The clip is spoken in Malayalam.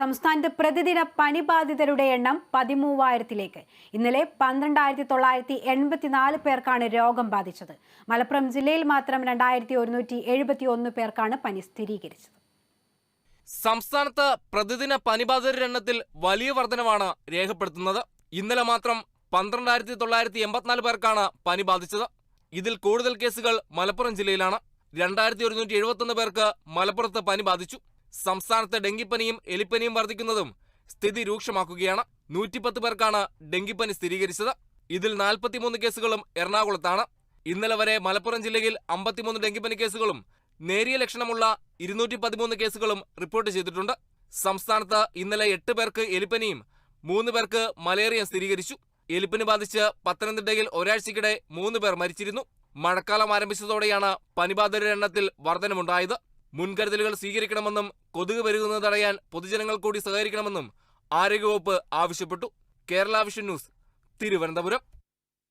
സംസ്ഥാനത്ത് പ്രതിദിന പനിബാധിതരുടെ എണ്ണം 13,000-ലേക്ക്. ഇന്നലെ 12,984 പേർക്കാണ് രോഗം ബാധിച്ചത്. മലപ്പുറം ജില്ലയിൽ മാത്രം 2,171 പേർക്കാണ് പനി സ്ഥിരീകരിച്ചത്. സംസ്ഥാനത്ത് പ്രതിദിന പനിബാധിതരുടെ എണ്ണത്തിൽ വലിയ വർധനവാണ് രേഖപ്പെടുത്തുന്നത്. ഇന്നലെ മാത്രം 12,984 പേർക്കാണ് പനി ബാധിച്ചത്. ഇതിൽ കൂടുതൽ കേസുകൾ മലപ്പുറം ജില്ലയിലാണ്. 2,171 പേർക്ക് മലപ്പുറത്ത് പനി ബാധിച്ചു. സംസ്ഥാനത്ത് ഡെങ്കിപ്പനിയും എലിപ്പനിയും വർദ്ധിക്കുന്നതും സ്ഥിതി രൂക്ഷമാക്കുകയാണ്. 110 പേർക്കാണ് ഡെങ്കിപ്പനി സ്ഥിരീകരിച്ചത്. ഇതിൽ 43 കേസുകളും എറണാകുളത്താണ്. ഇന്നലെ വരെ മലപ്പുറം ജില്ലയിൽ 53 ഡെങ്കിപ്പനി കേസുകളും നേരിയ ലക്ഷണമുള്ള 213 കേസുകളും റിപ്പോർട്ട് ചെയ്തിട്ടുണ്ട്. സംസ്ഥാനത്ത് ഇന്നലെ 8 പേർക്ക് എലിപ്പനിയും 3 പേർക്ക് മലേറിയ സ്ഥിരീകരിച്ചു. എലിപ്പനി ബാധിച്ച് പത്തനംതിട്ടയിൽ ഒരാഴ്ചക്കിടെ 3 പേർ മരിച്ചിരുന്നു. മഴക്കാലം ആരംഭിച്ചതോടെയാണ് പനിബാധിതരുടെ എണ്ണത്തിൽ വർധനമുണ്ടായത്. മുൻകരുതലുകൾ സ്വീകരിക്കണമെന്നും കൊതുക് പെരുകുന്നത് തടയാൻ പൊതുജനങ്ങൾ കൂടി സഹകരിക്കണമെന്നും ആരോഗ്യവകുപ്പ് ആവശ്യപ്പെട്ടു. Kerala vision news, Thiruvananthapuram.